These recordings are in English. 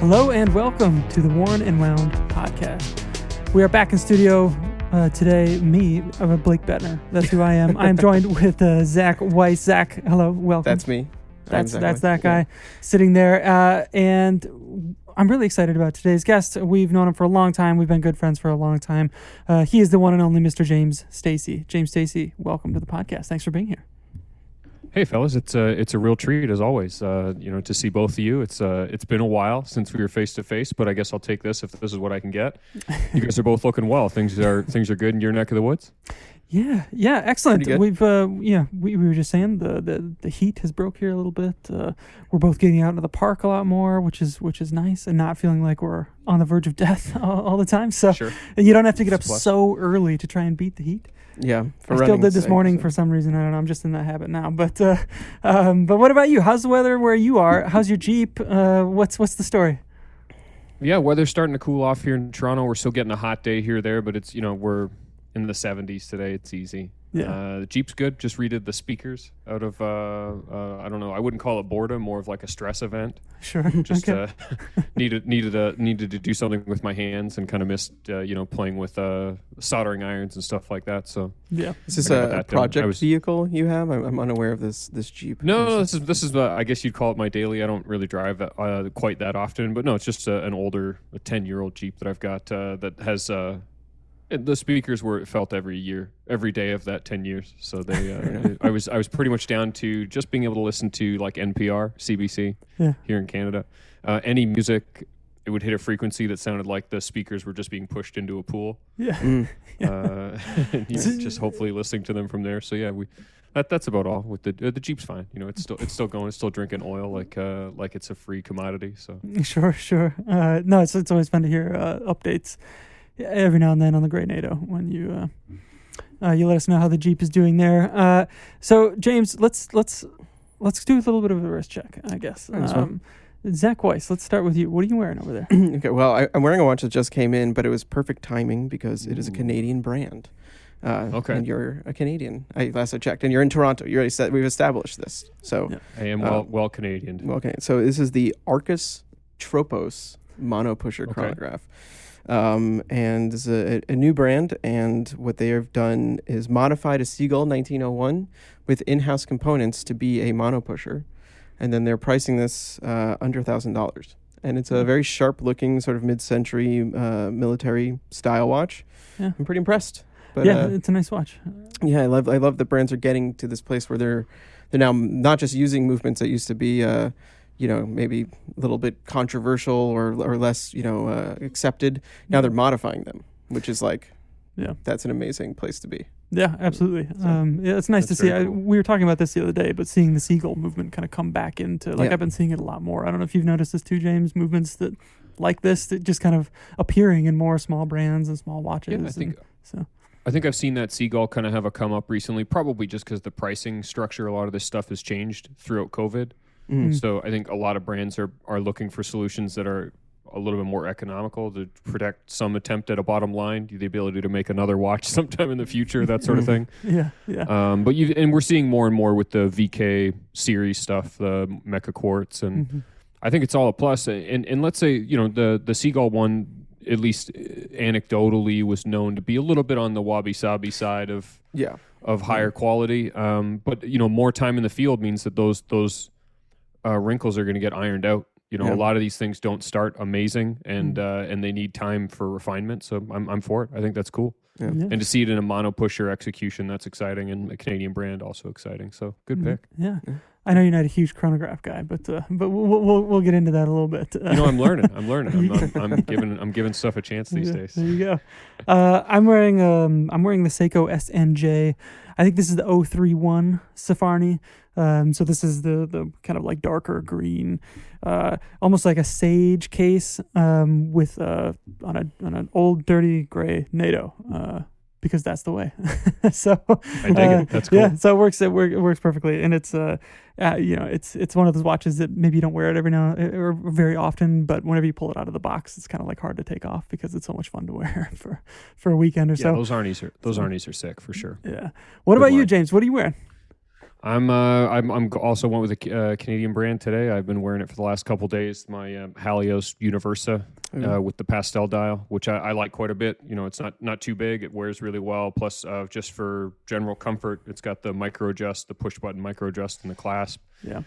Hello and welcome to the Worn and Wound podcast. We are back in studio today. Me, I'm Blake Bettner. That's who I am. I'm joined with Zach Weiss. Zach, hello, welcome. That's me. That's that guy sitting there. And I'm really excited about today's guest. We've known him for a long time. We've been good friends for a long time. He is the one and only Mr. James Stacy. James Stacy, welcome to the podcast. Thanks for being here. Hey fellas, it's a real treat as always. To see both of you. It's been a while since we were face to face, but I guess I'll take this if this is what I can get. You guys are both looking well. Things are good in your neck of the woods. Yeah, excellent. We've we were just saying the heat has broke here a little bit. We're both getting out into the park a lot more, which is nice, and not feeling like we're on the verge of death all the time. So sure. You don't have to get up so early to try and beat the heat. Yeah, I still did this morning for some reason. I don't know. I'm just in that habit now. But what about you? How's the weather where you are? How's your Jeep? What's the story? Yeah, weather's starting to cool off here in Toronto. We're still getting a hot day here or there, but it's we're in the 70s today. It's easy. Yeah. The Jeep's good. Just redid the speakers out of I don't know. I wouldn't call it boredom, more of like a stress event. Sure. Just needed to do something with my hands and kind of missed playing with soldering irons and stuff like that. So yeah. Is this a project vehicle you have? I'm unaware of this Jeep. No, this is I guess you'd call it my daily. I don't really drive quite that often, but no, it's just a 10-year-old Jeep that I've got that has. The speakers were felt every day of that 10 years. So they, I was pretty much down to just being able to listen to like NPR, CBC here in Canada. Any music, it would hit a frequency that sounded like the speakers were just being pushed into a pool. Yeah. Just hopefully listening to them from there. So yeah, that's about all. With the Jeep's fine. It's still going. It's still drinking oil like it's a free commodity. So sure. No, it's always fun to hear updates. Every now and then on the Great NATO when you let us know how the Jeep is doing there. So James, let's do a little bit of a wrist check, I guess. Zach Weiss, let's start with you. What are you wearing over there? Okay, well, I'm wearing a watch that just came in, but it was perfect timing because it is a Canadian brand. Okay. And you're a Canadian. Last I checked, and you're in Toronto. You already said we've established this. So I am well Canadian. Well, okay. So this is the Arcus Tropos mono pusher chronograph. And it's a new brand, and what they have done is modified a Seagull 1901 with in-house components to be a mono pusher, and then they're pricing this under $1,000. And it's a very sharp-looking sort of mid-century military style watch. Yeah. I'm pretty impressed. But, it's a nice watch. Yeah, I love that brands are getting to this place where they're now not just using movements that used to be maybe a little bit controversial or less, accepted. Now they're modifying them, which is that's an amazing place to be. Yeah, absolutely. It's nice to see. Cool. We were talking about this the other day, but seeing the Seagull movement kind of come back into, I've been seeing it a lot more. I don't know if you've noticed this too, James, movements that like this, that just kind of appearing in more small brands and small watches. Yeah, I think I've seen that Seagull kind of have a come up recently, probably just because the pricing structure, a lot of this stuff has changed throughout COVID. Mm-hmm. So I think a lot of brands are looking for solutions that are a little bit more economical to protect some attempt at a bottom line, the ability to make another watch sometime in the future, that sort of thing. Yeah. But we're seeing more and more with the VK series stuff, the Mecha Quartz, and I think it's all a plus. And let's say the Seagull one, at least anecdotally, was known to be a little bit on the wabi-sabi side of higher quality. But more time in the field means that those wrinkles are going to get ironed out. A lot of these things don't start amazing, and they need time for refinement. So I'm for it. I think that's cool. Yeah. And to see it in a mono pusher execution, that's exciting, and a Canadian brand also exciting. So good pick. Yeah. I know you're not a huge chronograph guy, but we'll get into that a little bit. I'm learning. I'm giving stuff a chance these days. There you go. I'm wearing the Seiko SNJ. I think this is the 031 Safarni. So this is the kind of like darker green, almost like a sage case with on an old dirty gray NATO. Because that's the way. So I dig it. That's cool. Yeah, so it works perfectly, and it's it's one of those watches that maybe you don't wear it every now or very often, but whenever you pull it out of the box, it's kind of like hard to take off because it's so much fun to wear for a weekend or so. Those Arnie's are sick for sure. Yeah. What about you, James? What are you wearing? I'm also went with a Canadian brand today. I've been wearing it for the last couple days. My Halios Universa with the pastel dial, which I like quite a bit. You know, it's not too big. It wears really well. Plus, just for general comfort, it's got the micro adjust, the push button micro adjust, and the clasp. Yeah.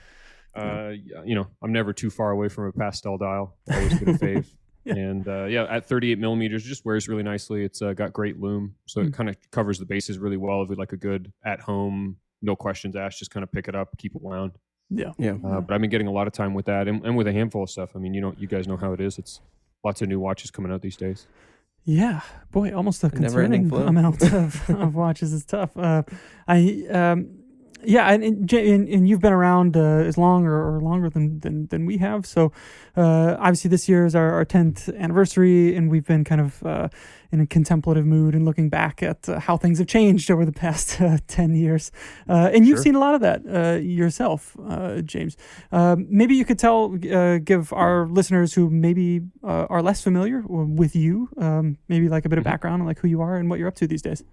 You know, I'm never too far away from a pastel dial. Always been a fave. Yeah. And at 38 millimeters, it just wears really nicely. It's got great lume, so it kind of covers the bases really well. If you like a good at home, no questions asked, just kind of pick it up, keep it wound. Yeah. But I've been getting a lot of time with that, and with a handful of stuff. I mean, you guys know how it is. It's lots of new watches coming out these days. Yeah, boy, almost a concerning flow. amount of watches is tough. Yeah, and you've been around as long or longer than we have. So obviously this year is our 10th anniversary, and we've been kind of in a contemplative mood and looking back at how things have changed over the past 10 years. And you've seen a lot of that yourself, James. Maybe you could give our listeners who maybe are less familiar with you, maybe like a bit of background on like who you are and what you're up to these days.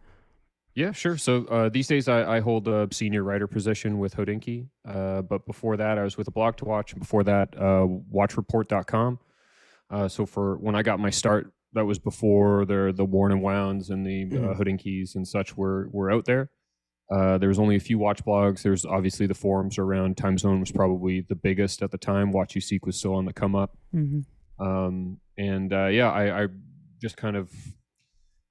Yeah, sure. So these days I hold a senior writer position with Hodinkee. But before that, I was with a blog to watch. Before that, watchreport.com. So for when I got my start, that was before the Worn and Wounds and the Hodinkees and such were out there. There was only a few watch blogs. There's obviously the forums around. Time Zone was probably the biggest at the time. Watch You Seek was still on the come up. I just kind of...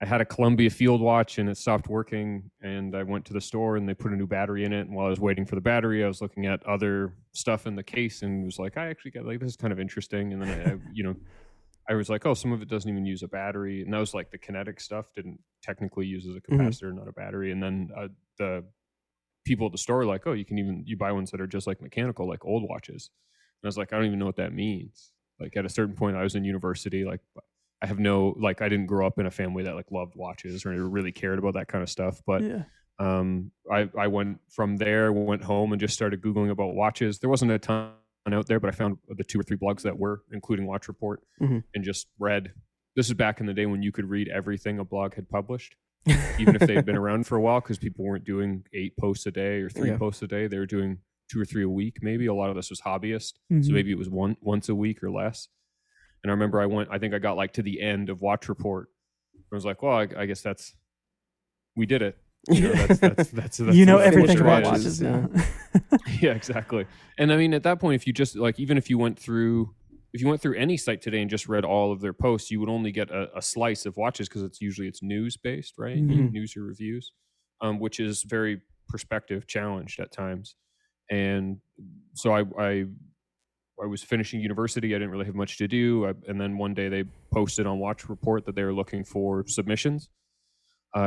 I had a Columbia Field watch and it stopped working, and I went to the store and they put a new battery in it. And while I was waiting for the battery, I was looking at other stuff in the case and was like, I actually got this is kind of interesting. And then I was like, oh, some of it doesn't even use a battery. And that was like the kinetic stuff didn't technically use as a capacitor, not a battery. And then the people at the store were like, oh, you buy ones that are just like mechanical, like old watches. And I was like, I don't even know what that means. Like at a certain point I was in university, like I have I didn't grow up in a family that like loved watches or really cared about that kind of stuff. But I went from there, went home and just started Googling about watches. There wasn't a ton out there, but I found the 2 or 3 blogs that were, including Watch Report, and just read. This is back in the day when you could read everything a blog had published, even if they had been around for a while, because people weren't doing 8 posts a day or 3 posts a day. They were doing 2 or 3 a week, maybe. A lot of this was hobbyist. So maybe it was once a week or less. And I remember I think I got like to the end of Watch Report. I was like, well, I guess we did it. You know, that's everything about watches now. Yeah, exactly. And I mean, at that point, if you just like, even if you went through any site today and just read all of their posts, you would only get a slice of watches, because it's usually news based, right? News or reviews, which is very perspective challenged at times. And so I was finishing university. I didn't really have much to do. And then one day they posted on Watch Report that they were looking for submissions.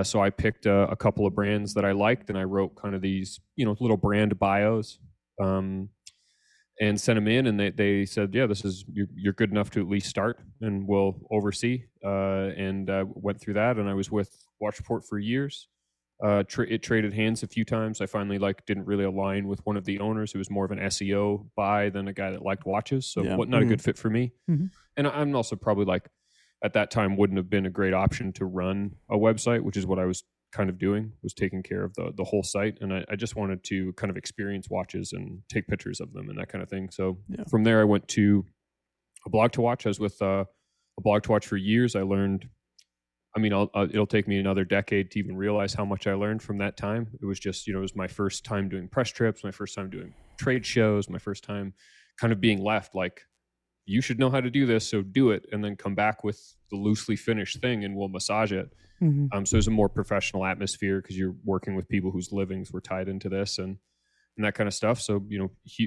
So I picked a couple of brands that I liked, and I wrote kind of these, little brand bios, and sent them in. And they said, yeah, you're good enough to at least start, and we'll oversee. And went through that, and I was with Watch Report for years. It traded hands a few times. I finally didn't really align with one of the owners who was more of an SEO buy than a guy that liked watches. So not a good fit for me. And I'm also probably at that time wouldn't have been a great option to run a website, which is what I was kind of doing, was taking care of the whole site. And I just wanted to kind of experience watches and take pictures of them and that kind of thing. So from there I went to a blog to watch. I was with a blog to watch for years. I learned, it'll take me another decade to even realize how much I learned from that time. It was just, it was my first time doing press trips, my first time doing trade shows, my first time kind of being left like, you should know how to do this, so do it, and then come back with the loosely finished thing and we'll massage it. So it's a more professional atmosphere because you're working with people whose livings were tied into this and that kind of stuff. So,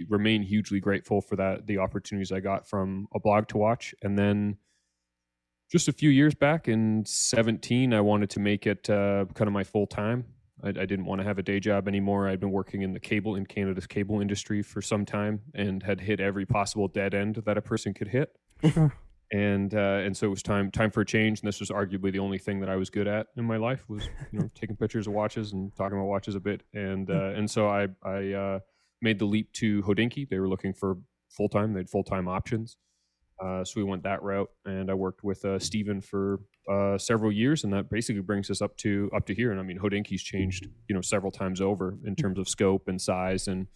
remain hugely grateful for the opportunities I got from a blog to watch. And then just a few years back in 2017, I wanted to make it kind of my full time. I didn't want to have a day job anymore. I'd been working in Canada's cable industry for some time and had hit every possible dead end that a person could hit. And so it was time for a change. And this was arguably the only thing that I was good at in my life, was taking pictures of watches and talking about watches a bit. And so I made the leap to Hodinkee. They were looking for full time. They had full time options. So we went that route, and I worked with Steven for several years, and that basically brings us up to here. And I mean, Hodinkie's changed, several times over in terms of scope and size and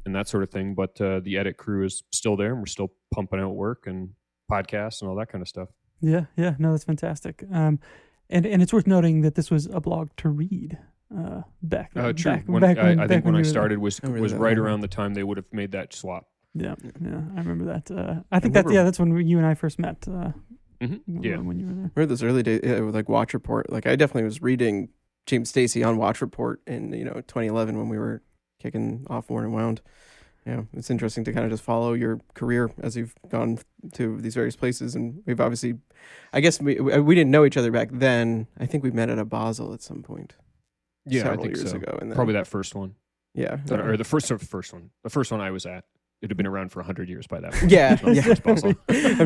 that sort of thing. But the edit crew is still there, and we're still pumping out work and podcasts and all that kind of stuff. Yeah, no, that's fantastic. And it's worth noting that this was a blog to read back then. True. I think when I started was right around the time they would have made that swap. Yeah, I remember that. I think that's when you and I first met. Yeah, when you were there. Remember those early days with like Watch Report? Like I definitely was reading James Stacey on Watch Report in 2011 when we were kicking off Worn and Wound. Yeah, it's interesting to kind of just follow your career as you've gone to these various places, and we've obviously, I guess we didn't know each other back then. I think we met at a Basel at some point. Yeah, several I think years so. ago, and then, probably that first one. Yeah, or the first one. The first one I was at. It had been around for 100 years by that point. Yeah. I'm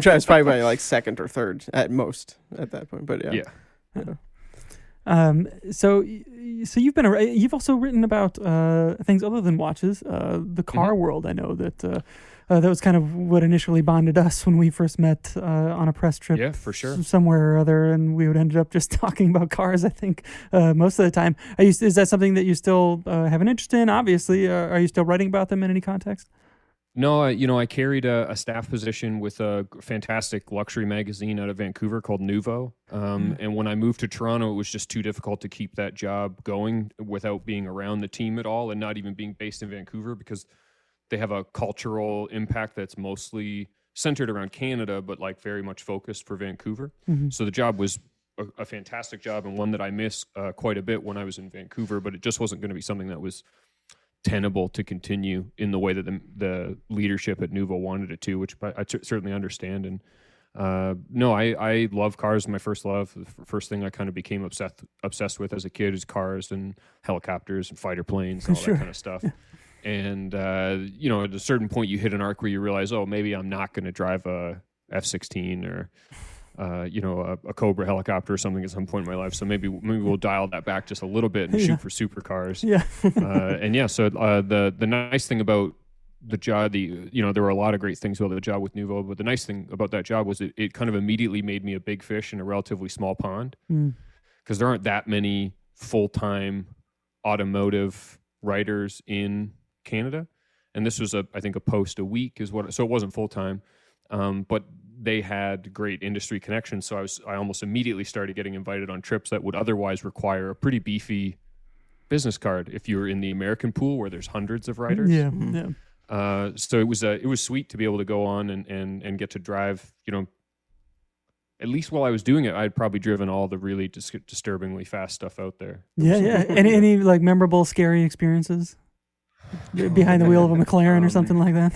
trying. It's probably my like second or third at most at that point. But yeah. So you've also written about things other than watches, the car world. I know that that was kind of what initially bonded us when we first met on a press trip. Yeah, for sure. Somewhere or other, and we would end up just talking about cars. I think most of the time. Is that something that you still have an interest in? Obviously, are you still writing about them in any context? No, I carried a staff position with a fantastic luxury magazine out of Vancouver called Nouveau. And when I moved to Toronto, it was just too difficult to keep that job going without being around the team at all, and not even being based in Vancouver, because they have a cultural impact that's mostly centered around Canada, but like very much focused for Vancouver. Mm-hmm. So the job was a fantastic job, and one that I miss quite a bit when I was in Vancouver, but it just wasn't going to be something that was tenable to continue in the way that the leadership at Nouveau wanted it to, which I certainly understand. And I love cars. My first love. The first thing I kind of became obsessed with as a kid is cars and helicopters and fighter planes and all that kind of stuff. And at a certain point you hit an arc where you realize, oh, maybe I'm not going to drive a F-16 or a Cobra helicopter or something at some point in my life. So maybe we'll dial that back just a little bit and shoot for supercars. Yeah. So the nice thing about the job, there were a lot of great things about the job with Nouveau, but the nice thing about that job was it kind of immediately made me a big fish in a relatively small pond, because there aren't that many full-time automotive writers in Canada. And this was I think a post a week so it wasn't full-time, but they had great industry connections, so I almost immediately started getting invited on trips that would otherwise require a pretty beefy business card if you were in the American pool where there's hundreds of writers. So it was sweet to be able to go on and get to drive. At least while I was doing it, I'd probably driven all the really disturbingly fast stuff out there. Any like memorable, scary experiences behind the wheel of a McLaren or something like that?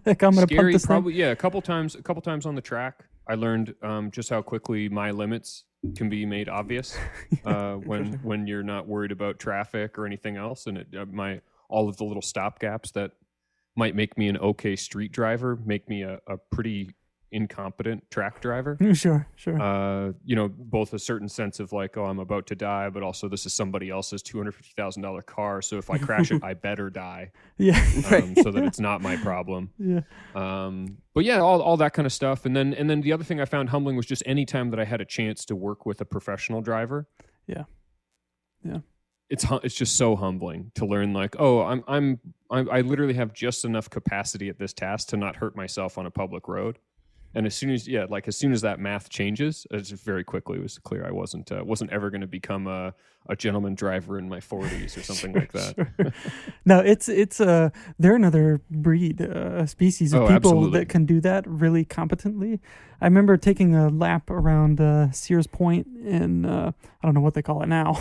Like I'm gonna pump this probably thing? Yeah, a couple times on the track I learned just how quickly my limits can be made obvious when you're not worried about traffic or anything else, and all of the little stop gaps that might make me an okay street driver make me a pretty incompetent track driver. Sure. Both a certain sense of like, oh, I'm about to die, but also this is somebody else's $250,000 car, so if I crash it, I better die. So that it's not my problem. But yeah, all that kind of stuff. And then the other thing I found humbling was just any time that I had a chance to work with a professional driver. It's just so humbling to learn, like, oh, I literally have just enough capacity at this task to not hurt myself on a public road. And as soon as that math changes, it's very quickly it was clear I wasn't ever going to become a gentleman driver in my 40s or something like that. No, it's they're another breed, a species of people absolutely. that can do that really competently. I remember taking a lap around Sears Point in I don't know what they call it now,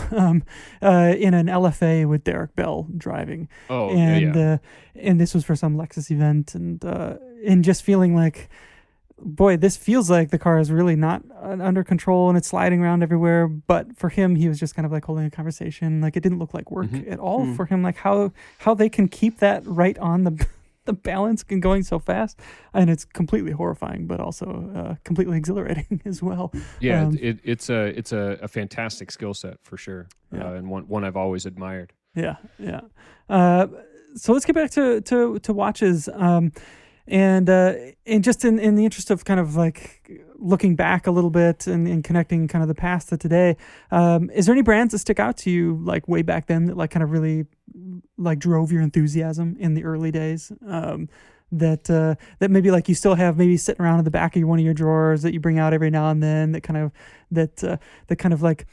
in an LFA with Derek Bell driving. And this was for some Lexus event, and just feeling like, boy, this feels like the car is really not under control and it's sliding around everywhere. But for him, he was just kind of like holding a conversation. Like it didn't look like work at all for him. Like how they can keep that right on the balance and going so fast. And it's completely horrifying, but also completely exhilarating as well. Yeah, it's a fantastic skill set for sure. And one I've always admired. Yeah. So let's get back to watches. And just in the interest of kind of like looking back a little bit and connecting kind of the past to today, is there any brands that stick out to you like way back then that like kind of really like drove your enthusiasm in the early days? That maybe like you still have maybe sitting around in the back of one of your drawers that you bring out every now and then that kind of like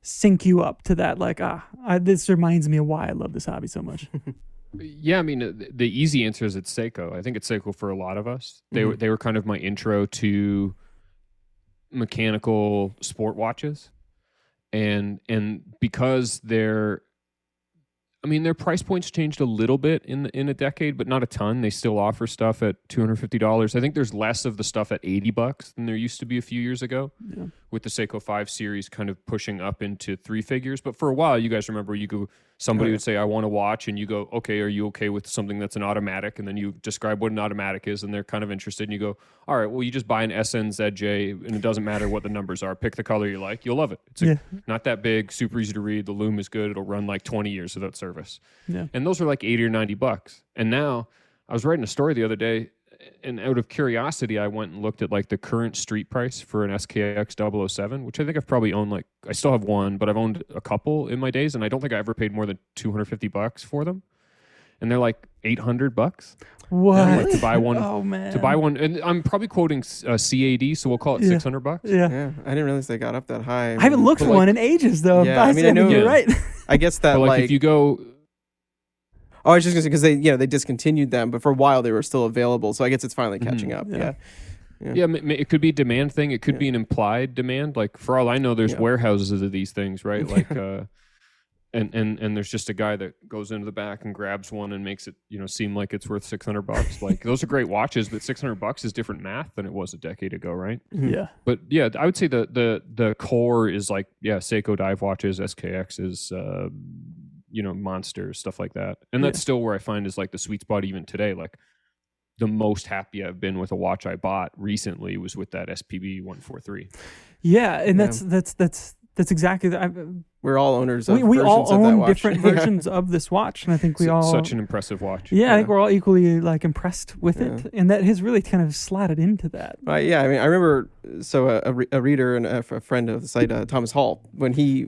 sync you up to that, like, this reminds me of why I love this hobby so much. Yeah, I mean, the easy answer is it's Seiko. I think it's Seiko for a lot of us. They were kind of my intro to mechanical sport watches, and because their price points changed a little bit in a decade, but not a ton. They still offer stuff at $250. I think there's less of the stuff at $80 than there used to be a few years ago. Yeah. With the Seiko 5 series kind of pushing up into 3 figures. But for a while, you guys remember, somebody would say, I want to watch, and you go, okay, are you okay with something that's an automatic? And then you describe what an automatic is, and they're kind of interested, and you go, all right, well, you just buy an SNZJ, and it doesn't matter what the numbers are. Pick the color you like. You'll love it. It's not that big, super easy to read. The loom is good. It'll run like 20 years without service. Yeah. And those are like $80 or $90. And now, I was writing a story the other day, and out of curiosity, I went and looked at like the current street price for an SKX 007, which I think I've probably owned, I still have one, but I've owned a couple in my days, and I don't think I ever paid more than $250 for them. And they're like $800. What? To buy one. Oh man. To buy one, and I'm probably quoting CAD, so we'll call it $600. Yeah. I didn't realize they got up that high. I haven't looked for one in ages though. Yeah, I know you're right. I guess that but if you go. Oh, I was just gonna say, because they discontinued them, but for a while they were still available. So I guess it's finally catching up. Yeah, it could be a demand thing. It could be an implied demand. Like for all I know, there's warehouses of these things, right? Like, and there's just a guy that goes into the back and grabs one and makes it, seem like it's worth $600. Like those are great watches, but $600 is different math than it was a decade ago, right? Mm-hmm. Yeah. But yeah, I would say the core is like Seiko dive watches, SKX is. Monsters, stuff like that. And that's still where I find is like the sweet spot even today. Like the most happy I've been with a watch I bought recently was with that SPB 143. Yeah, and that's exactly we're all owners of we all versions of that own watch. different versions of this watch, and I think we all such an impressive watch. Yeah, I think we're all equally like impressed with it, and that has really kind of slatted into that. Yeah, I mean, I remember a reader and a friend of the site, Thomas Hall, when he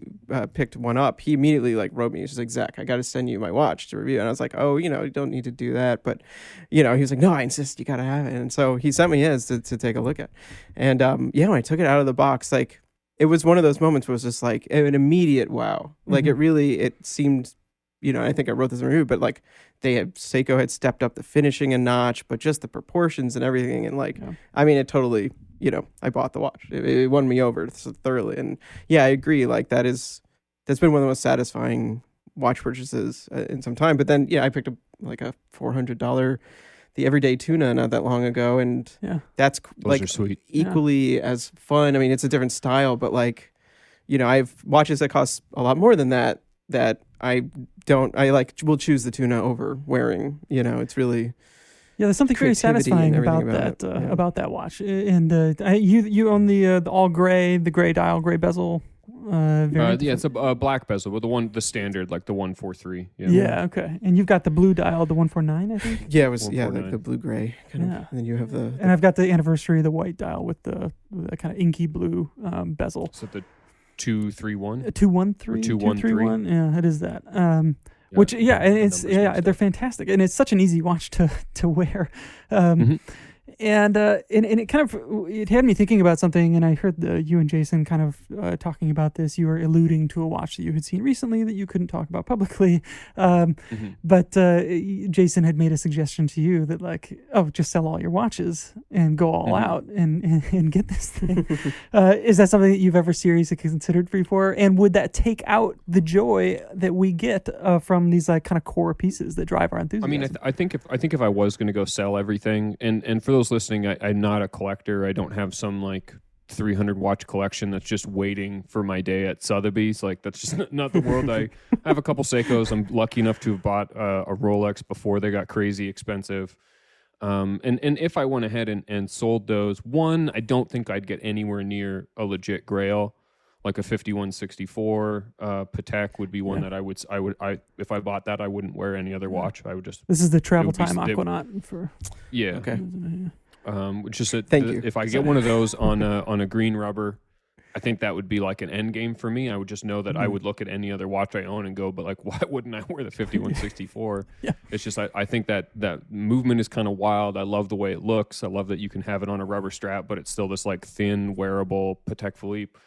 picked one up, he immediately wrote me. He's just like, Zach, I got to send you my watch to review, and I was like, oh, you don't need to do that, but he was like, no, I insist, you got to have it, and so he sent me his to take a look at, and when I took it out of the box, it was one of those moments where it was just like an immediate wow. Like it seemed, I think I wrote this in a review, but Seiko had stepped up the finishing a notch, but just the proportions and everything. And I mean, it totally, I bought the watch. It won me over thoroughly. And yeah, I agree. That's been one of the most satisfying watch purchases in some time. But then, I picked up a $400 the everyday tuna not that long ago, and that's those are sweet. Equally as fun. I mean, it's a different style, but I have watches that cost a lot more than that I will choose the tuna over wearing. It's really there's something very satisfying about that watch. And you own the all gray, the gray dial, gray bezel. It's a black bezel, but the standard, like the 143. Yeah, okay. And you've got the blue dial, the 149, I think. Yeah, it was the blue gray kind of. And then you have and I've got the anniversary, the white dial with the kind of inky blue bezel. So the 231, 213, 231. Yeah, it is that. Which and it's they're fantastic, and it's such an easy watch to wear. And it kind of it had me thinking about something, and I heard you and Jason kind of talking about this. You were alluding to a watch that you had seen recently that you couldn't talk about publicly, but Jason had made a suggestion to you that just sell all your watches and go all out and get this thing. Is that something that you've ever seriously considered before? And would that take out the joy that we get from these kind of core pieces that drive our enthusiasm? I mean, I think if I was going to go sell everything, and for those listening, I'm not a collector. I don't have some 300 watch collection that's just waiting for my day at Sotheby's. That's just not the world. I have a couple Seikos. I'm lucky enough to have bought a Rolex before they got crazy expensive. And if I went ahead and sold those, I don't think I'd get anywhere near a legit Grail. like a 5164 Patek would be one Yeah. that I if I bought that, I wouldn't wear any other watch. I would just This is the travel would be- time it- Aquanaut for. yeah. Okay. Just a, Thank you. if I get one of those on a green rubber, I think that would be like an end game for me. I would just know that I would look at any other watch I own and go, but like, why wouldn't I wear the 5164? Yeah. It's just I think that movement is kind of wild. I love the way it looks. I love that you can have it on a rubber strap, but it's still this like thin, wearable Patek Philippe.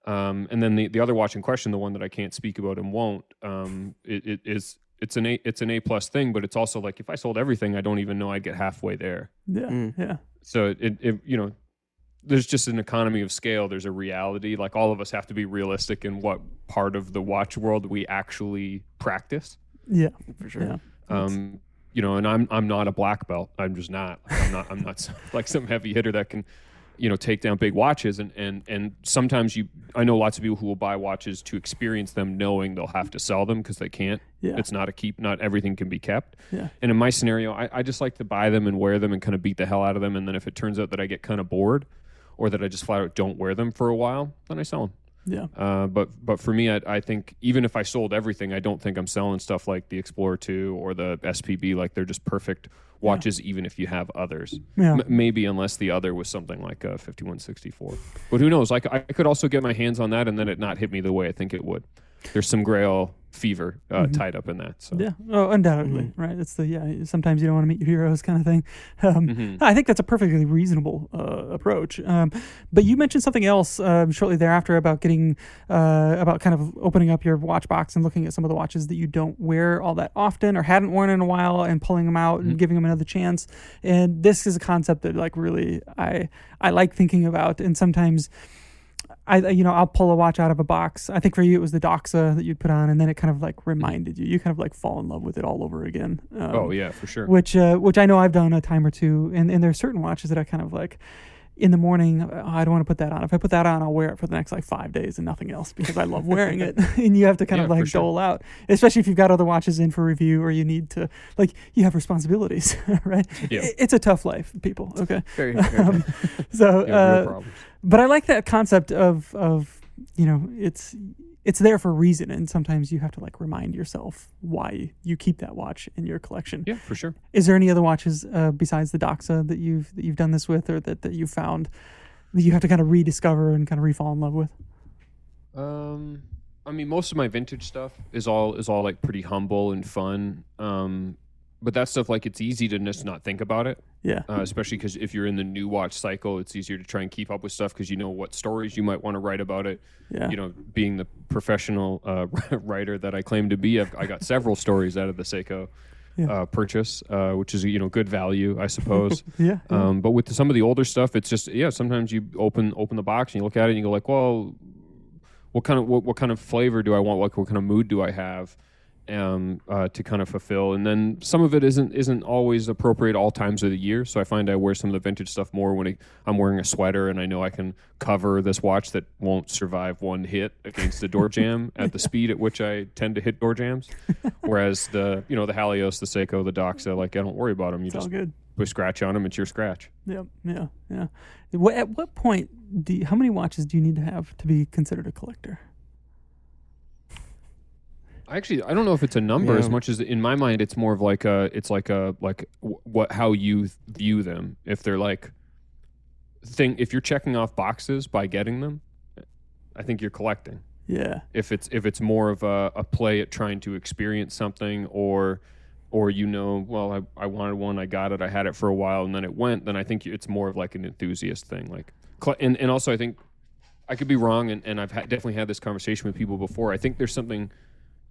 And then the other watch in question, the one that I can't speak about and won't, it's an A plus thing, but it's also like if I sold everything, I don't even know I'd get halfway there. Yeah. Yeah. So it there's just an economy of scale. There's a reality. Like all of us have to be realistic in what part of the watch world we actually practice. Yeah. For sure. Yeah. And I'm not a black belt. I'm just not. I'm not like some heavy hitter that can, take down big watches. And sometimes I know lots of people who will buy watches to experience them knowing they'll have to sell them because they can't. Yeah. It's not not everything can be kept. Yeah. And in my scenario, I just like to buy them and wear them and kind of beat the hell out of them. And then if it turns out that I get kind of bored or that I just flat out don't wear them for a while, then I sell them. Yeah. But for me, I think even if I sold everything, I don't think I'm selling stuff like the Explorer 2 or the SPB. Like they're just perfect watches, even if you have others. Yeah. Maybe unless the other was something like a 5164. But who knows? Like I could also get my hands on that and then it not hit me the way I think it would. There's some Grail fever tied up in that. So. Yeah. Oh, undoubtedly. Right. It's sometimes you don't want to meet your heroes kind of thing. I think that's a perfectly reasonable approach. But you mentioned something else shortly thereafter about about kind of opening up your watch box and looking at some of the watches that you don't wear all that often or hadn't worn in a while and pulling them out and giving them another chance. And this is a concept that like really I like thinking about. And sometimes I'll pull a watch out of a box. I think for you it was the Doxa that you'd put on, and then it kind of like reminded you. You kind of like fall in love with it all over again. Oh yeah, for sure. Which I know I've done a time or two, and there are certain watches that I kind of like. In the morning, I don't want to put that on. If I put that on, I'll wear it for the next like 5 days and nothing else because I love wearing it. And you have to kind of like dole out, especially if you've got other watches in for review or you need to you have responsibilities, right? Yeah. It's a tough life, people. Okay. Very, very So, real problems. but I like that concept of it's there for a reason, and sometimes you have to like remind yourself why you keep that watch in your collection. Yeah, for sure. Is there any other watches besides the Doxa that you've done this with, or that you found that you have to kind of rediscover and kind of re-fall in love with? I mean, most of my vintage stuff is all like pretty humble and fun. But that stuff, like, it's easy to just not think about it. Yeah. Especially because if you're in the new watch cycle, it's easier to try and keep up with stuff because you know what stories you might want to write about it. Yeah. Being the professional writer that I claim to be, I got several stories out of the Seiko purchase, which is good value, I suppose. Yeah. But with some of the older stuff, it's just sometimes you open the box and you look at it and you go like, well, what kind of flavor do I want? What kind of mood do I have? To kind of fulfill, and then some of it isn't always appropriate all times of the year. So I find I wear some of the vintage stuff more when I'm wearing a sweater and I know I can cover this watch that won't survive one hit against the door jam at the speed at which I tend to hit door jams. Whereas the Halios, the Seiko, the Doxa, like I don't worry about them. You It's just all good. put a scratch on them. It's your scratch. Yep. Yeah. Yeah. At what point how many watches do you need to have to be considered a collector? Actually, I don't know if it's a number as much as in my mind it's more of like how you view them. If they're like if you're checking off boxes by getting them, I think you're collecting. Yeah. If it's more of a play at trying to experience something or well, I wanted one, I got it, I had it for a while and then it went, then I think it's more of like an enthusiast thing. Like and also I think I could be wrong and I've definitely had this conversation with people before. I think there's something.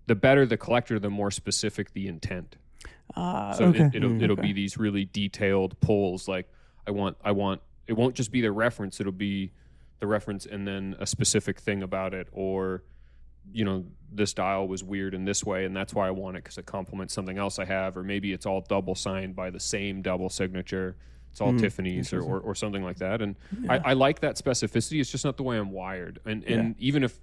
The better the collector, the more specific the intent. So okay. It'll be these really detailed pulls. Like I want. It won't just be the reference. It'll be the reference and then a specific thing about it, or this dial was weird in this way, and that's why I want it because it complements something else I have, or maybe it's all double signed by the same double signature. It's all Tiffany's or something like that. And I like that specificity. It's just not the way I'm wired. And even if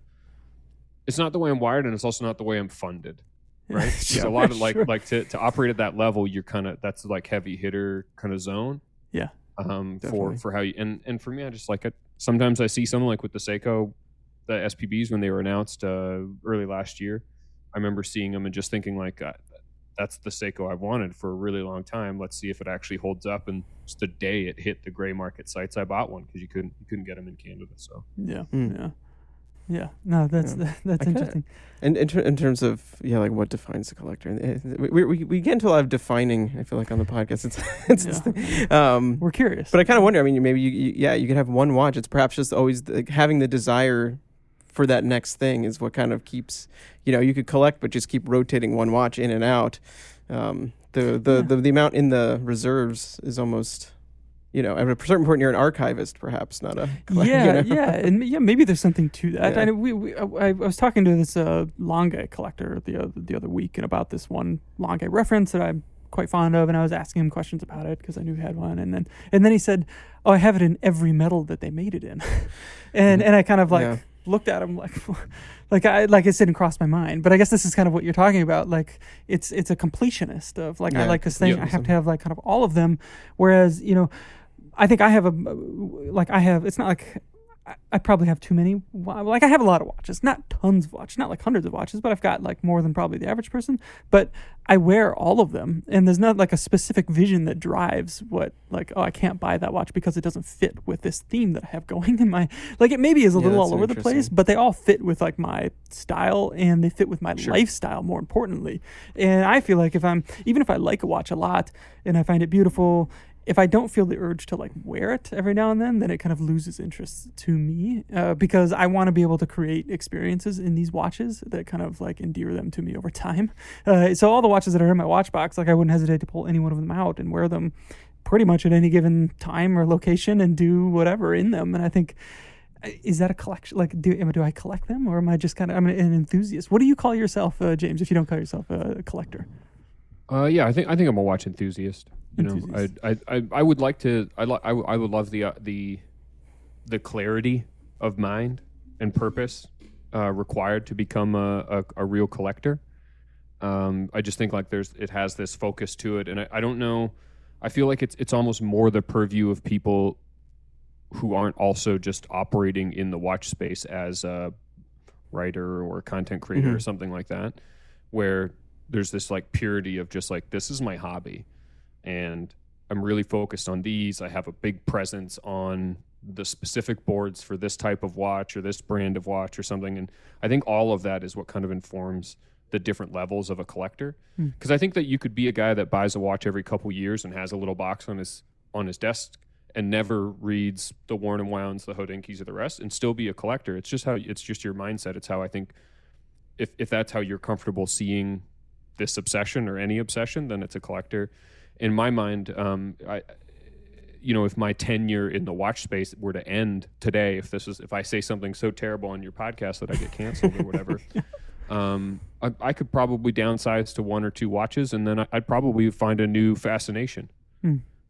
it's not the way I'm wired, and it's also not the way I'm funded, right? So a lot of like to operate at that level, you're that's like heavy hitter kind of zone. Yeah. For how you and for me, I just like it. Sometimes I see someone like with the Seiko, the SPBs when they were announced early last year. I remember seeing them and just thinking like, that's the Seiko I've wanted for a really long time. Let's see if it actually holds up. And just the day it hit the gray market sites, I bought one because you couldn't get them in Canada. So yeah. No, that's interesting. And in terms of like what defines a collector, we get into a lot of defining. I feel like on the podcast, we're curious. But I kind of wonder. I mean, maybe you could have one watch. It's perhaps just always having the desire for that next thing is what kind of keeps, you could collect, but just keep rotating one watch in and out. The amount in the reserves is almost, at a certain point you're an archivist, perhaps not a collector. And maybe there's something to that. Yeah. I was talking to this Lange collector the other week and about this one Lange reference that I'm quite fond of, and I was asking him questions about it because I knew he had one, and then he said, "Oh, I have it in every metal that they made it in," and I kind of looked at him like it didn't cross my mind, but I guess this is kind of what you're talking about. Like it's a completionist of I like this thing. I have to have like kind of all of them. Whereas I think I have it's not like I probably have too many. Like I have a lot of watches, not tons of watches, not like hundreds of watches, but I've got like more than probably the average person. But I wear all of them, and there's not like a specific vision that drives what I can't buy that watch because it doesn't fit with this theme that I have going in my it maybe is a little all over the place, but they all fit with like my style and they fit with my lifestyle more importantly. And I feel like even if I like a watch a lot and I find it beautiful, if I don't feel the urge to wear it every now and then it kind of loses interest to me because I want to be able to create experiences in these watches that kind of endear them to me over time. So all the watches that are in my watch box, I wouldn't hesitate to pull any one of them out and wear them pretty much at any given time or location and do whatever in them. And I think, is that a collection? Do I collect them, or am I just kind of, I'm an enthusiast? What do you call yourself, James, if you don't call yourself a collector? I think I'm a watch enthusiast. I would like to. I would love the clarity of mind and purpose required to become a real collector. I just think it has this focus to it, and I don't know. I feel like it's almost more the purview of people who aren't also just operating in the watch space as a writer or a content creator or something like that, where there's this purity of just this is my hobby. And I'm really focused on these. I have a big presence on the specific boards for this type of watch or this brand of watch or something. And I think all of that is what kind of informs the different levels of a collector. Because I think that you could be a guy that buys a watch every couple years and has a little box on his desk and never reads the Worn and Wounds, the Hodinkis, or the rest, and still be a collector. It's just your mindset. It's how I think if that's how you're comfortable seeing this obsession or any obsession, then it's a collector. In my mind, if my tenure in the watch space were to end today, if I say something so terrible on your podcast that I get canceled or whatever, I could probably downsize to one or two watches, and then I'd probably find a new fascination.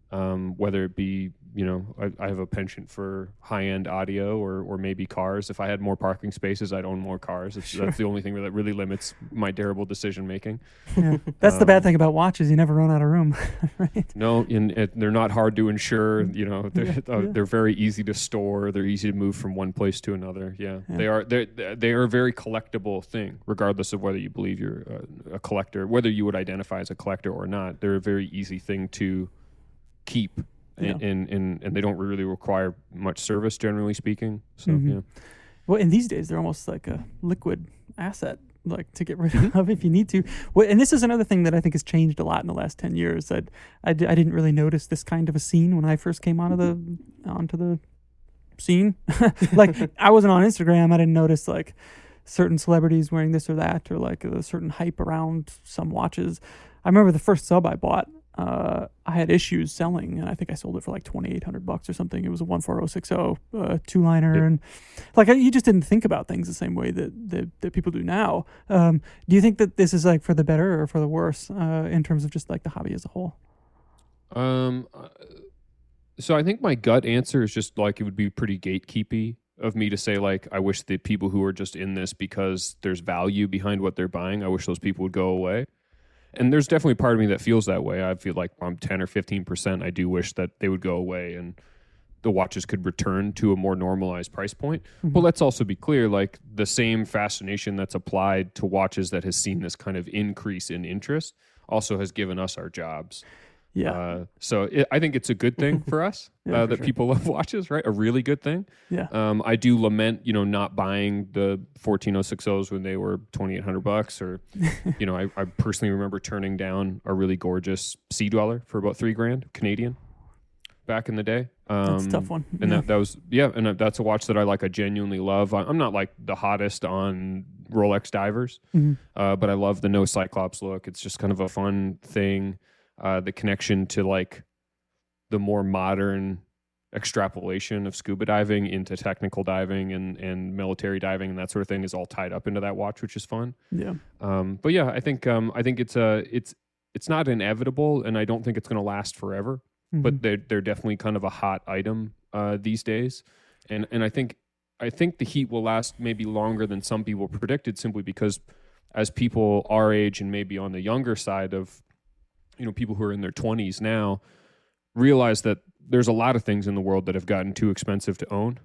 Whether it be, I have a penchant for high-end audio or maybe cars. If I had more parking spaces, I'd own more cars. That's the only thing that really limits my terrible decision-making. Yeah. That's the bad thing about watches. You never run out of room, right? No, they're not hard to insure. They're very easy to store. They're easy to move from one place to another. Yeah. They are a very collectible thing, regardless of whether you believe you're a collector, whether you would identify as a collector or not. They're a very easy thing to keep. And they don't really require much service, generally speaking. So Well, and these days they're almost like a liquid asset, to get rid of if you need to. Well, and this is another thing that I think has changed a lot in the last 10 years. I didn't really notice this kind of a scene when I first came onto the scene. I wasn't on Instagram. I didn't notice certain celebrities wearing this or that, or a certain hype around some watches. I remember the first sub I bought. I had issues selling, and I think I sold it for $2,800 or something. It was a 14060 two-liner, and you just didn't think about things the same way that people do now. Do you think that this is for the better or for the worse in terms of just the hobby as a whole? So I think my gut answer is just it would be pretty gatekeepy of me to say I wish the people who are just in this because there's value behind what they're buying, I wish those people would go away. And there's definitely part of me that feels that way. I feel like I'm 10 or 15%. I do wish that they would go away and the watches could return to a more normalized price point. But let's also be clear, like the same fascination that's applied to watches that has seen this kind of increase in interest also has given us our jobs. Yeah. I think it's a good thing for us that sure. people love watches, right? A really good thing. Yeah. I do lament, not buying the 14060s when they were $2,800, or, I personally remember turning down a really gorgeous Sea Dweller for about $3,000 Canadian back in the day. That's a tough one. And that's a watch that I genuinely love. I'm not like the hottest on Rolex divers, but I love the no Cyclops look. It's just kind of a fun thing. The connection to like the more modern extrapolation of scuba diving into technical diving and military diving and that sort of thing is all tied up into that watch, which is fun. Yeah. But yeah, I think it's not inevitable, and I don't think it's going to last forever. But they're definitely kind of a hot item these days, and I think the heat will last maybe longer than some people predicted, simply because as people our age and maybe on the younger side of people who are in their 20s now realize that there's a lot of things in the world that have gotten too expensive to own.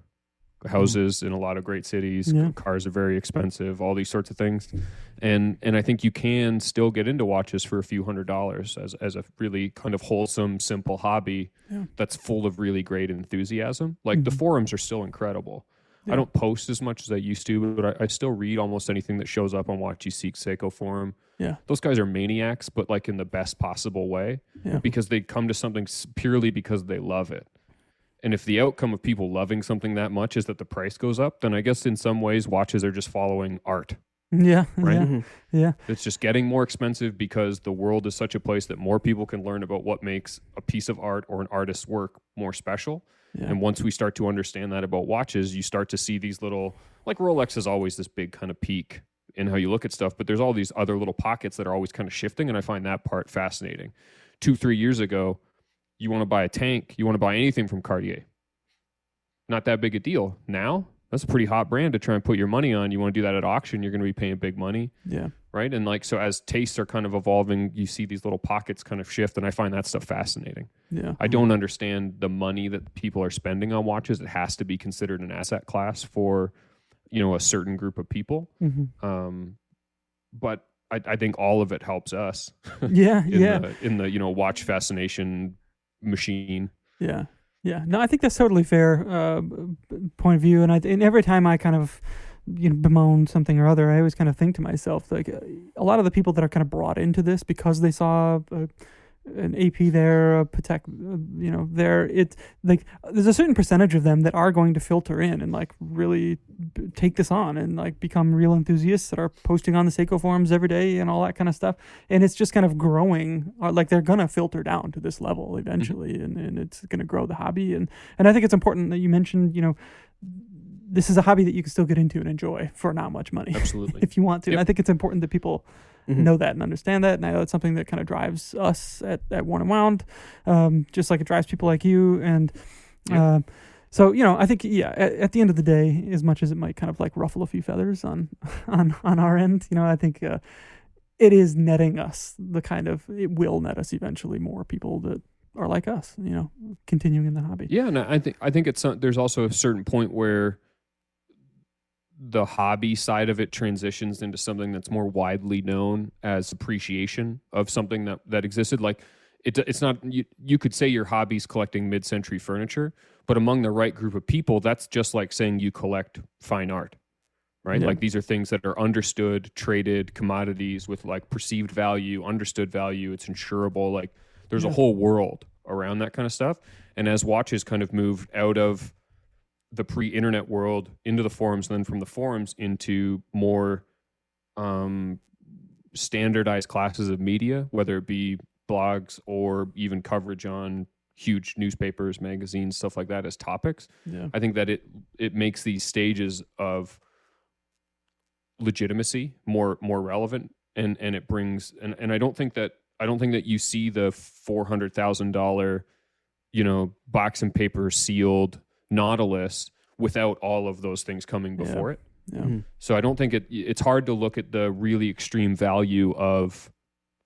Houses in a lot of great cities, cars are very expensive, all these sorts of things. And I think you can still get into watches for a few $100s as a really kind of wholesome, simple hobby that's full of really great enthusiasm. Like the forums are still incredible. I don't post as much as I used to, but I still read almost anything that shows up on Watch You Seek Seiko forum. Yeah. Those guys are maniacs, but like in the best possible way, because they come to something purely because they love it. And if the outcome of people loving something that much is that the price goes up, then I guess in some ways watches are just following art. Yeah. Right? Yeah. It's just getting more expensive because the world is such a place that more people can learn about what makes a piece of art or an artist's work more special. Yeah. And once we start to understand that about watches, you start to see these little, like Rolex is always this big kind of peak in how you look at stuff, but there's all these other little pockets that are always kind of shifting, and I find that part fascinating. 2-3 years ago, you want to buy a tank, you want to buy anything from Cartier. Not that big a deal. Now, that's a pretty hot brand to try and put your money on. You want to do that at auction, you're going to be paying big money. Yeah. Right? And like, so as tastes are kind of evolving, you see these little pockets kind of shift, and I find that stuff fascinating. Yeah. I don't understand the money that people are spending on watches. It has to be considered an asset class for, a certain group of people. But I think all of it helps us. in the watch fascination machine. Yeah. Yeah. No, I think that's totally fair point of view. And every time I kind of bemoan something or other, I always kind of think to myself, like a lot of the people that are kind of brought into this because they saw an AP there, a Patek, there, it's like there's a certain percentage of them that are going to filter in and like really take this on and like become real enthusiasts that are posting on the Seiko forums every day and all that kind of stuff. And it's just kind of growing, like they're going to filter down to this level eventually, and it's going to grow the hobby. And I think it's important that you mentioned, this is a hobby that you can still get into and enjoy for not much money. Absolutely. If you want to. Yep. And I think it's important that people know that and understand that. And I know it's something that kind of drives us at Worn and Wound, just like it drives people like you. And so, I think, at the end of the day, as much as it might kind of like ruffle a few feathers on our end, I think it is netting us it will net us eventually more people that are like us, continuing in the hobby. Yeah, and I think there's also a certain point where the hobby side of it transitions into something that's more widely known as appreciation of something that existed. Like it's not, you could say your hobby's collecting mid-century furniture, but among the right group of people, that's just like saying you collect fine art, right? Yeah. Like these are things that are understood, traded commodities with like perceived value, understood value. It's insurable. Like there's a whole world around that kind of stuff. And as watches kind of moved out of the pre-internet world into the forums, and then from the forums into more standardized classes of media, whether it be blogs or even coverage on huge newspapers, magazines, stuff like that as topics. Yeah. I think that it makes these stages of legitimacy more relevant, and it brings and I don't think that you see the $400,000 box and paper sealed Nautilus without all of those things coming before it. Yeah. Mm-hmm. So I don't think it's hard to look at the really extreme value of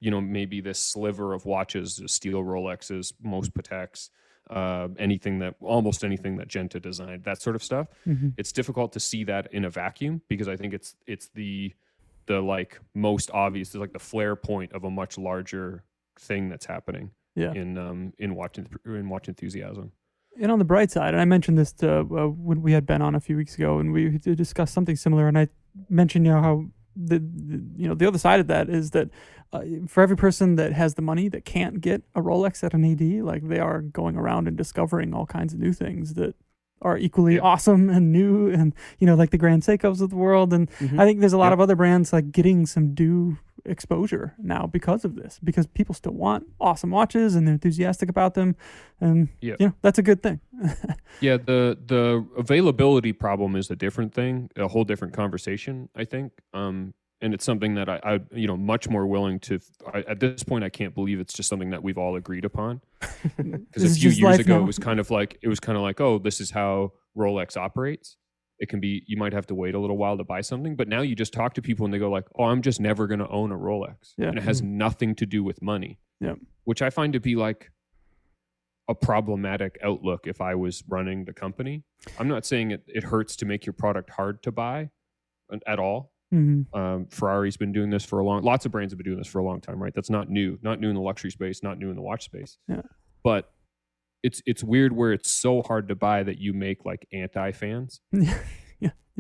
maybe this sliver of watches, steel Rolexes, most Pateks, almost anything that Genta designed, that sort of stuff. It's difficult to see that in a vacuum because I think it's the like most obvious, like the flare point of a much larger thing that's happening in watch enthusiasm. And on the bright side, and I mentioned this when we had Ben on a few weeks ago, and we discussed something similar, and I mentioned how the other side of that is that for every person that has the money that can't get a Rolex at an AD, like they are going around and discovering all kinds of new things that are equally awesome and new, and like the Grand Seikos of the world. And I think there's a lot of other brands like getting some due exposure now because of this, because people still want awesome watches and they're enthusiastic about them, and that's a good thing. The availability problem is a different thing, a whole different conversation, I think. And it's something that I much more willing to. At this point, I can't believe it's just something that we've all agreed upon. Because a few years ago, it was kind of like, oh, this is how Rolex operates. It can be, you might have to wait a little while to buy something, but now you just talk to people and they go like, oh, I'm just never going to own a Rolex. And it has nothing to do with money. Which I find to be like a problematic outlook if I was running the company. I'm not saying it hurts to make your product hard to buy at all. Ferrari's been doing this for lots of brands have been doing this for a long time, right? That's not new in the luxury space, not new in the watch space. But it's weird where it's so hard to buy that you make like anti-fans,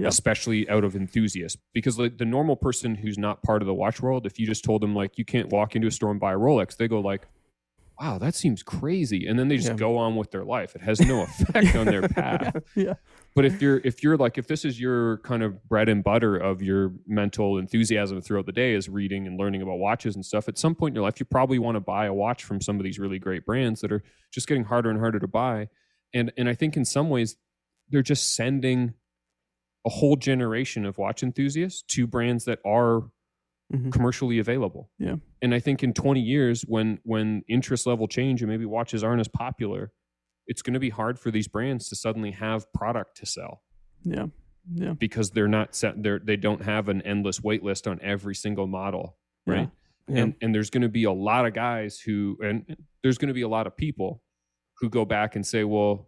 especially out of enthusiasts, because the normal person who's not part of the watch world, if you just told them like you can't walk into a store and buy a Rolex, they go like, wow, that seems crazy, and then they just go on with their life. It has no effect on their path. But if you're like, if this is your kind of bread and butter of your mental enthusiasm throughout the day is reading and learning about watches and stuff, at some point in your life, you probably want to buy a watch from some of these really great brands that are just getting harder and harder to buy. And I think in some ways, they're just sending a whole generation of watch enthusiasts to brands that are commercially available. And I think in 20 years, when interest level change and maybe watches aren't as popular, it's going to be hard for these brands to suddenly have product to sell. Because they're not set. They don't have an endless wait list on every single model, right? And there's going to be a lot of guys there's going to be a lot of people who go back and say, well,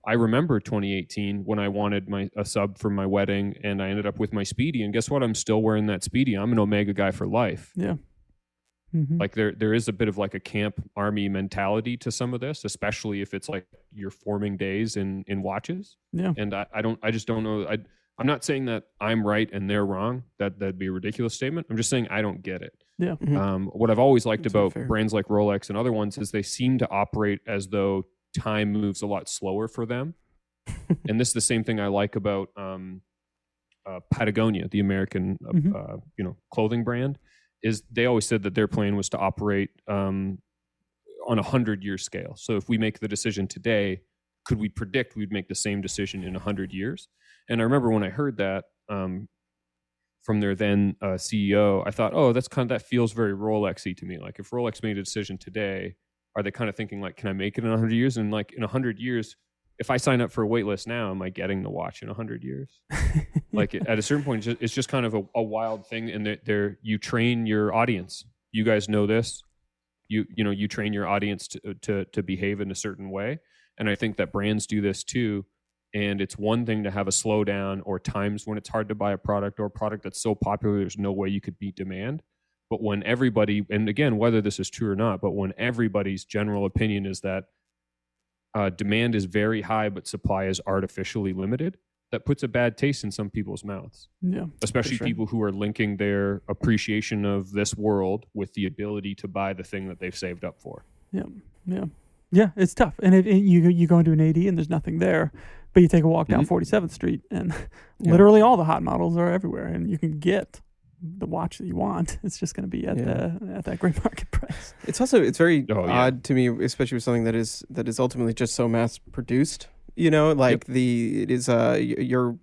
I remember 2018 when I wanted a sub for my wedding and I ended up with my Speedy, and guess what? I'm still wearing that Speedy. I'm an Omega guy for life. Like there is a bit of like a camp army mentality to some of this, especially if it's like your forming days in watches. And I just don't know. I'm not saying that I'm right and they're wrong. That'd be a ridiculous statement. I'm just saying I don't get it. What I've always liked about brands like Rolex and other ones is they seem to operate as though time moves a lot slower for them. And this is the same thing I like about Patagonia, the American clothing brand. Is they always said that their plan was to operate on a 100-year scale. So if we make the decision today, could we predict we'd make the same decision in 100 years? And I remember when I heard that from their then CEO, I thought, oh, that feels very Rolex-y to me. Like if Rolex made a decision today, are they kind of thinking like, can I make it in 100 years? And like in 100 years, if I sign up for a wait list now, am I getting the watch in 100 years? Like at a certain point, it's just kind of a wild thing. And you train your audience. You guys know this. You train your audience to behave in a certain way. And I think that brands do this too. And it's one thing to have a slowdown or times when it's hard to buy a product or a product that's so popular, there's no way you could beat demand. But when everybody, and again, whether this is true or not, but when everybody's general opinion is that demand is very high, but supply is artificially limited, that puts a bad taste in some people's mouths. Especially people who are linking their appreciation of this world with the ability to buy the thing that they've saved up for. Yeah, it's tough. And if you go into an AD and there's nothing there, but you take a walk down 47th Street and literally all the hot models are everywhere, and you can get the watch that you want. It's just going to be at that great market price. It's very odd to me, especially with something that is ultimately just so mass produced. It is your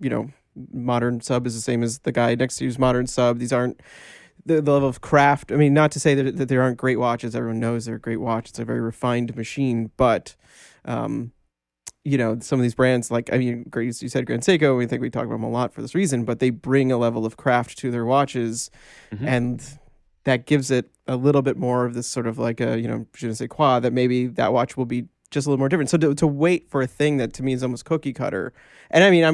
modern sub is the same as the guy next to you's modern sub. These aren't the level of craft. I mean, not to say that there aren't great watches. Everyone knows they're a great watch. It's a very refined machine, but some of these brands, like, I mean, great, you said Grand Seiko, we think we talk about them a lot for this reason, but they bring a level of craft to their watches, and that gives it a little bit more of this sort of like a, je ne sais quoi, that maybe that watch will be just a little more different. So to wait for a thing that to me is almost cookie cutter. And I mean, I've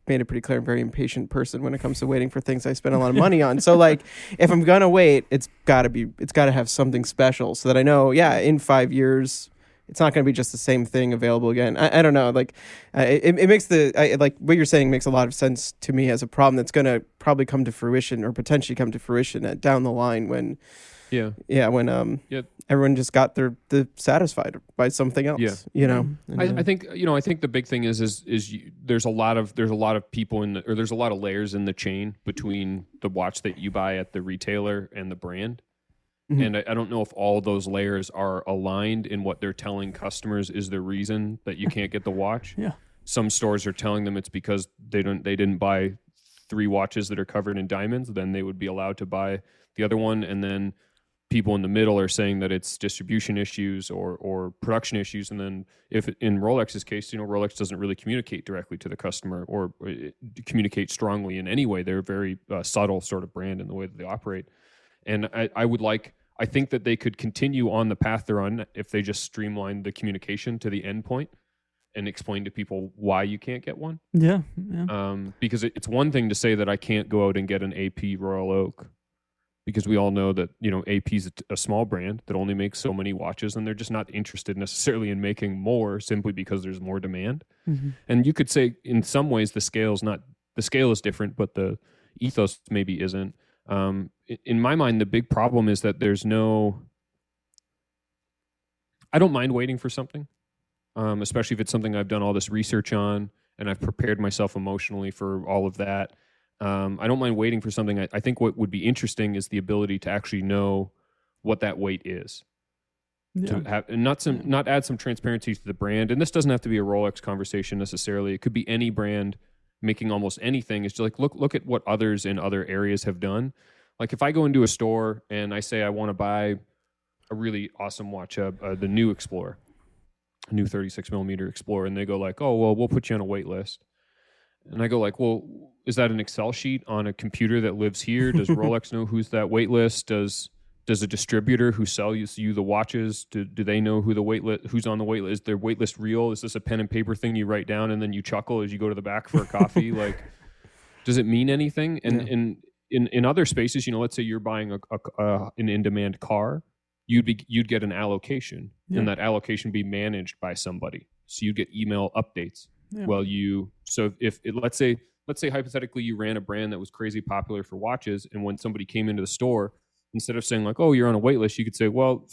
made it pretty clear I'm a very impatient person when it comes to waiting for things I spend a lot of money on. So like, if I'm gonna wait, it's got to have something special so that I know, in 5 years, it's not going to be just the same thing available again. I don't know. Like, it makes like what you're saying makes a lot of sense to me as a problem that's going to probably come to fruition or potentially come to fruition down the line when, everyone just got their satisfied by something else. Yeah. You know. I think the big thing is there's a lot of people there's a lot of layers in the chain between the watch that you buy at the retailer and the brand. Mm-hmm. And I don't know if all those layers are aligned in what they're telling customers is the reason that you can't get the watch. Yeah. Some stores are telling them it's because they didn't buy 3 watches that are covered in diamonds, then they would be allowed to buy the other one. And then people in the middle are saying that it's distribution issues or production issues. And then if in Rolex's case, Rolex doesn't really communicate directly to the customer or communicate strongly in any way. They're a very subtle sort of brand in the way that they operate. And I think that they could continue on the path they're on if they just streamline the communication to the end point and explain to people why you can't get one. Yeah. Because it's one thing to say that I can't go out and get an AP Royal Oak, because we all know that, AP is a small brand that only makes so many watches, and they're just not interested necessarily in making more simply because there's more demand. Mm-hmm. And you could say in some ways the scale is different, but the ethos maybe isn't. In my mind, the big problem is that I don't mind waiting for something, especially if it's something I've done all this research on and I've prepared myself emotionally for all of that. I don't mind waiting for something. I think what would be interesting is the ability to actually know what that wait is. Yeah. To have, and not add some transparency to the brand. And this doesn't have to be a Rolex conversation necessarily. It could be any brand making almost anything. It's just like, look at what others in other areas have done. Like if I go into a store and I say I want to buy a really awesome watch, the new Explorer, a new 36 millimeter Explorer, and they go like, oh, well, we'll put you on a wait list. And I go like, well, is that an Excel sheet on a computer that lives here? Does Rolex know who's that wait list? Does a distributor who sells you the watches, do they know who who's on the wait list? Is their wait list real? Is this a pen and paper thing you write down and then you chuckle as you go to the back for a coffee? Like, does it mean anything? And in other spaces, let's say you're buying an in-demand car, you'd get an allocation, and that allocation be managed by somebody. So you get email updates. Yeah. Let's say hypothetically you ran a brand that was crazy popular for watches, and when somebody came into the store, instead of saying like, oh, you're on a wait list, you could say, well,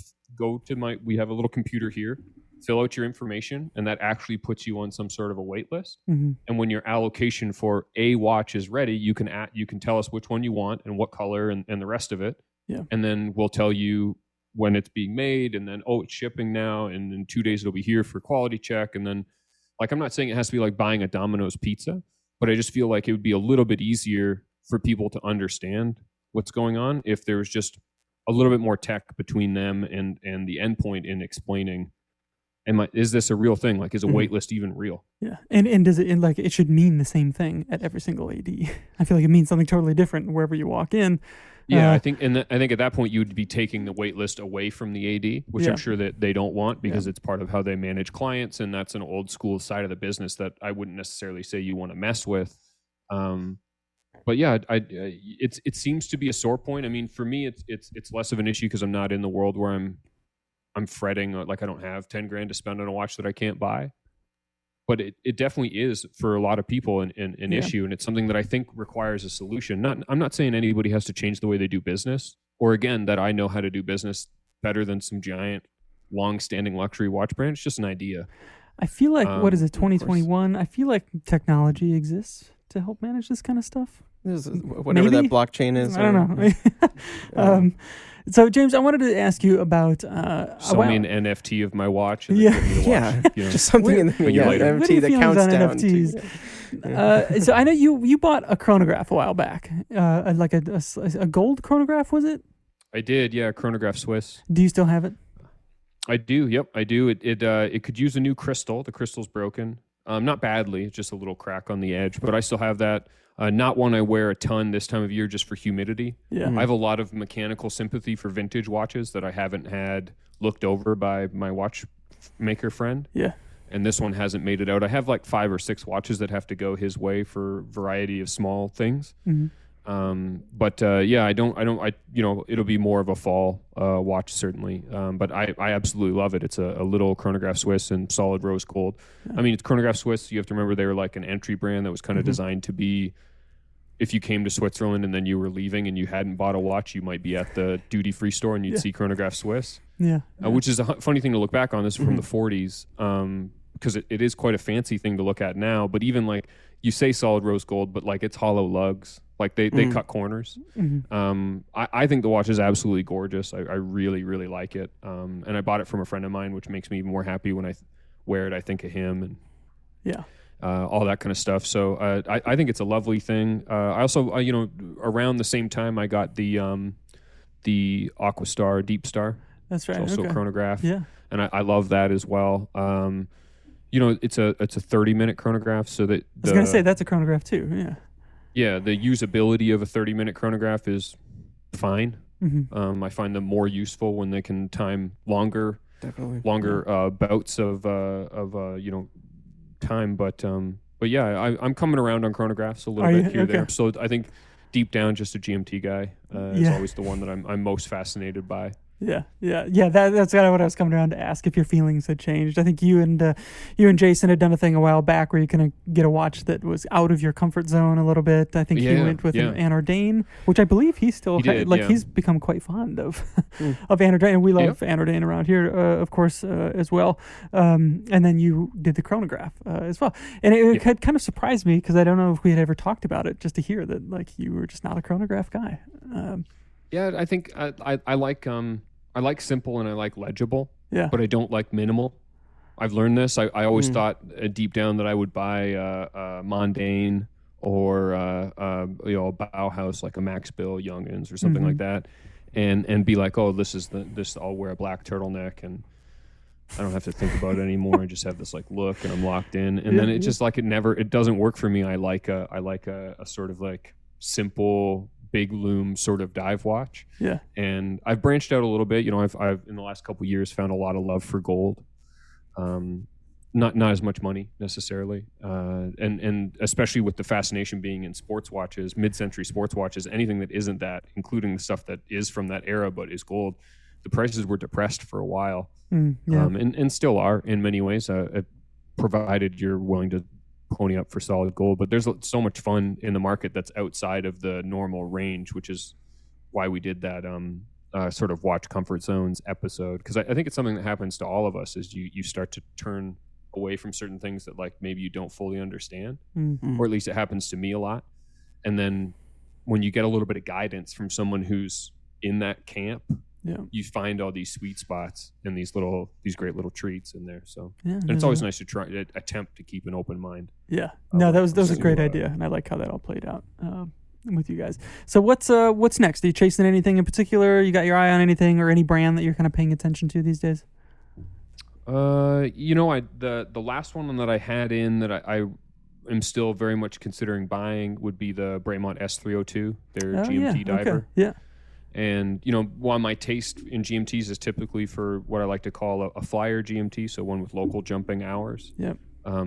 we have a little computer here, fill out your information, and that actually puts you on some sort of a wait list. Mm-hmm. And when your allocation for a watch is ready, you can tell us which one you want and what color and the rest of it. Yeah. And then we'll tell you when it's being made, and then, it's shipping now, and in 2 days it'll be here for quality check. And then, like, I'm not saying it has to be like buying a Domino's pizza, but I just feel like it would be a little bit easier for people to understand what's going on if there was just a little bit more tech between them and the endpoint in explaining, is this a real thing? Like, is a wait list even real? Yeah. And does it, like, it should mean the same thing at every single AD. I feel like it means something totally different wherever you walk in. Yeah, I think at that point you would be taking the wait list away from the AD, which I'm sure that they don't want, because it's part of how they manage clients, and that's an old school side of the business that I wouldn't necessarily say you want to mess with. But yeah, it seems to be a sore point. I mean, for me, it's less of an issue because I'm not in the world where I'm fretting like I don't have $10,000 to spend on a watch that I can't buy. But it definitely is for a lot of people an issue, and it's something that I think requires a solution. I'm not saying anybody has to change the way they do business, or again that I know how to do business better than some giant, long-standing luxury watch brand. It's just an idea. I feel like 2021? I feel like technology exists to help manage this kind of stuff. Whatever that blockchain is. I don't know. So, James, I wanted to ask you about... Sell me an NFT of my watch. And just something in the NFT that counts down. So I know you bought a chronograph a while back, like a gold chronograph, was it? I did, yeah, chronograph Swiss. Do you still have it? I do, yep, I do. It could use a new crystal. The crystal's broken. Not badly, it's just a little crack on the edge, but I still have that. Not one I wear a ton this time of year just for humidity. Yeah. I have a lot of mechanical sympathy for vintage watches that I haven't had looked over by my watch maker friend. Yeah. And this one hasn't made it out. I have like 5 or 6 watches that have to go his way for variety of small things. But it'll be more of a fall watch certainly. But I absolutely love it. It's a little chronograph Swiss in solid rose gold. I mean, it's chronograph Swiss. You have to remember they were like an entry brand that was kind of designed to be, if you came to Switzerland and then you were leaving and you hadn't bought a watch, you might be at the duty-free store and you'd see chronograph Swiss. Which is a funny thing to look back on. This is from the 40s, because it is quite a fancy thing to look at now. But even like you say solid rose gold, but like it's hollow lugs. Like they cut corners. I think the watch is absolutely gorgeous. I really, really like it. And I bought it from a friend of mine, which makes me more happy when I wear it. I think of him and all that kind of stuff. So I think it's a lovely thing. I also, around the same time, I got the Aquastar Deep Star. That's right. It's also okay. a chronograph. Yeah. And I love that as well. It's a 30-minute chronograph, so that I was going to say that's a chronograph too. Yeah. Yeah, the usability of a 30-minute chronograph is fine. I find them more useful when they can time longer bouts of time. But yeah, I'm coming around on chronographs a little bit here there. So I think deep down, just a GMT guy is always the one that I'm most fascinated by. Yeah. That's kind of what I was coming around to ask, if your feelings had changed. I think you and Jason had done a thing a while back where you kind of get a watch that was out of your comfort zone a little bit. I think he went with an Anordain, which I believe he still he's become quite fond of of Anordain, and we love Anordain around here, of course, as well. And then you did the chronograph as well, and it had kind of surprised me because I don't know if we had ever talked about it. Just to hear that like you were just not a chronograph guy. I think I like simple and I like legible, but I don't like minimal. I've learned this. I always thought deep down that I would buy a Mondain or a Bauhaus, like a Max Bill Youngins or something like that, and be like, oh, this. I'll wear a black turtleneck and I don't have to think about it anymore. I just have this like look and I'm locked in. And then it just like it doesn't work for me. I like a sort of like simple big loom sort of dive watch. Yeah. And I've branched out a little bit. I've in the last couple of years found a lot of love for gold. Not as much money necessarily. And especially with the fascination being in sports watches, mid-century sports watches, anything that isn't that, including the stuff that is from that era but is gold, the prices were depressed for a while. And still are in many ways, provided you're willing to pony up for solid gold. But there's so much fun in the market that's outside of the normal range, which is why we did that sort of watch comfort zones episode, because I think it's something that happens to all of us is you start to turn away from certain things that like maybe you don't fully understand, or at least it happens to me a lot. And then when you get a little bit of guidance from someone who's in that camp, you find all these sweet spots and these great little treats in there. So and it's always nice to try to attempt to keep an open mind. That was a great idea, and I like how that all played out with you guys. So what's next? Are you chasing anything in particular? You got your eye on anything or any brand that you're kind of paying attention to these days? The last one that I had in that I am still very much considering buying would be the Bremont S302, their GMT diver. Okay. Yeah. And, while my taste in GMTs is typically for what I like to call a flyer GMT, so one with local jumping hours. Yep.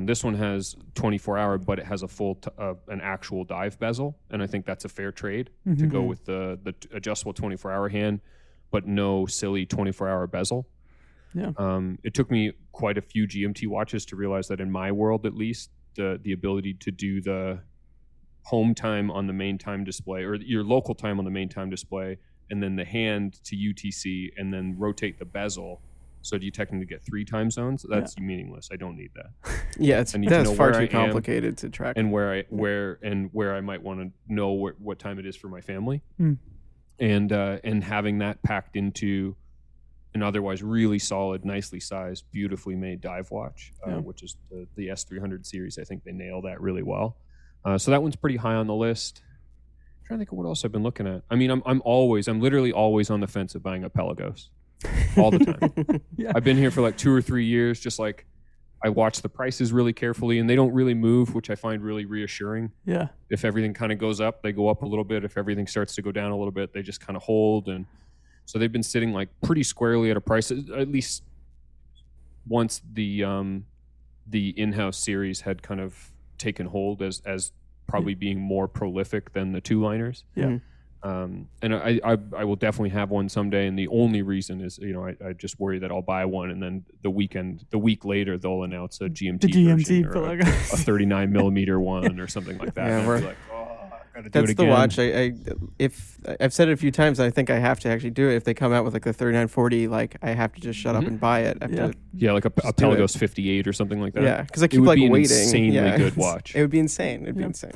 This one has 24-hour, but it has a full an actual dive bezel, and I think that's a fair trade to go with the adjustable 24-hour hand, but no silly 24-hour bezel. Yeah. It took me quite a few GMT watches to realize that in my world, at least, the ability to do the home time on the main time display or your local time on the main time display, and then the hand to UTC, and then rotate the bezel. So do you technically get 3 time zones? That's meaningless. I don't need that. That's far too complicated to track. And where I might want to know what time it is for my family, and having that packed into an otherwise really solid, nicely sized, beautifully made dive watch, which is the S300 series. I think they nail that really well. So that one's pretty high on the list. I'm trying to think of what else I've been looking at. I mean, I'm literally always on the fence of buying a Pelagos all the time. I've been here for like 2 or 3 years. Just like I watch the prices really carefully, and they don't really move, which I find really reassuring. Yeah. If everything kind of goes up, they go up a little bit. If everything starts to go down a little bit, they just kind of hold. And so they've been sitting like pretty squarely at a price, at least once the in-house series had kind of taken hold as probably being more prolific than the two-liners. Yeah. And I will definitely have one someday. And the only reason is, I just worry that I'll buy one and then the week later they'll announce a GMT, The GMT version or for a 39 millimeter one or something like that. Yeah, and we're- I'd be like, gotta do That's it the again. watch. If I've said it a few times, I think I have to actually do it. If they come out with like the 3940, like I have to just shut up and buy it. I have to, Yeah, like a Just do Pelagos 58 or something like that. yeah, because I It keep would like be an waiting. insanely yeah, good watch. It would be insane. It'd be Yeah. insane.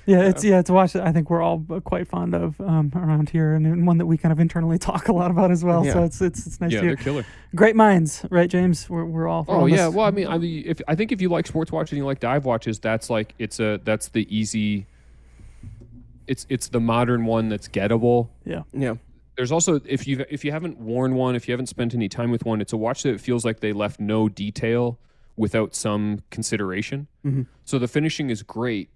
It's a watch that I think we're all quite fond of around here, and one that we kind of internally talk a lot about as well. So Yeah. it's nice Yeah, to hear. they're killer. Great minds, right, James? We're all. Oh yeah, well, I think if you like sports watches and you like dive watches, that's the easy. It's the modern one that's gettable. Yeah. There's also if you haven't worn one, if you haven't spent any time with one, it's a watch that it feels like they left no detail without some consideration. Mm-hmm. So the finishing is great,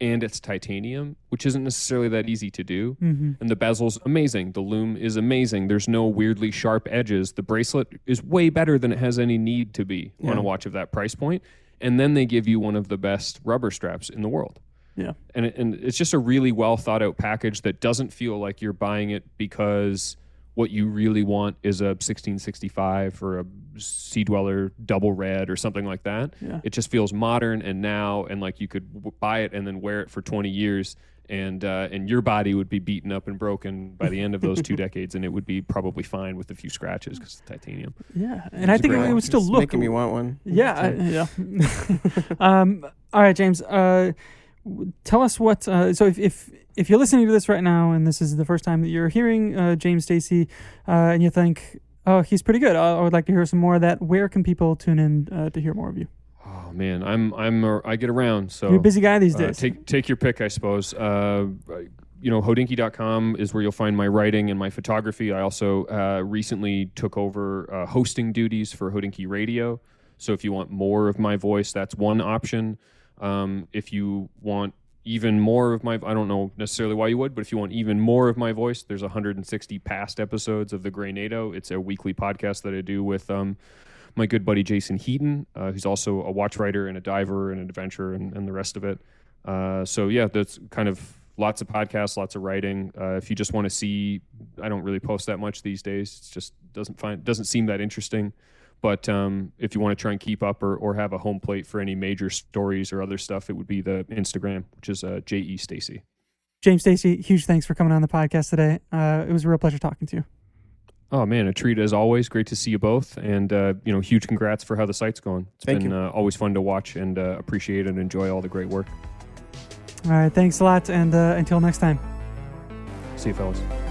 and it's titanium, which isn't necessarily that easy to do. Mm-hmm. And the bezel's amazing. The lume is amazing. There's no weirdly sharp edges. The bracelet is way better than it has any need to be on a watch of that price point. And then they give you one of the best rubber straps in the world. Yeah. And it's just a really well thought out package that doesn't feel like you're buying it because what you really want is a 1665 or a Sea Dweller double red or something like that. Yeah. It just feels modern and now, and like you could buy it and then wear it for 20 years and your body would be beaten up and broken by the end of those 2 decades, and it would be probably fine with a few scratches because it's titanium. Yeah, and I think it would still It's look. making me want one. Yeah. All right, James. Tell us what. So if you're listening to this right now, and this is the first time that you're hearing James Stacey, and you think, oh, he's pretty good, I would like to hear some more of that. Where can people tune in to hear more of you? Oh man, I get around, so You're a busy guy these days. Take your pick, I suppose. Hodinkee.com is where you'll find my writing and my photography. I also recently took over hosting duties for Hodinkee Radio. So if you want more of my voice, that's one option. If you want even more of my, I don't know necessarily why you would, but if you want even more of my voice, there's 160 past episodes of The Grey NATO. It's a weekly podcast that I do with my good buddy Jason Heaton, who's also a watch writer and a diver and an adventurer and the rest of it. So yeah, that's kind of lots of podcasts, lots of writing. If you just want to see, I don't really post that much these days. It's just doesn't seem that interesting. But if you want to try and keep up or have a home plate for any major stories or other stuff, it would be the Instagram, which is J.E. Stacey. James Stacey, huge thanks for coming on the podcast today. It was a real pleasure talking to you. Oh man, a treat as always. Great to see you both, and huge congrats for how the site's going. It's Thank been you. Always fun to watch and appreciate and enjoy all the great work. All right, thanks a lot, and until next time. See you, fellas.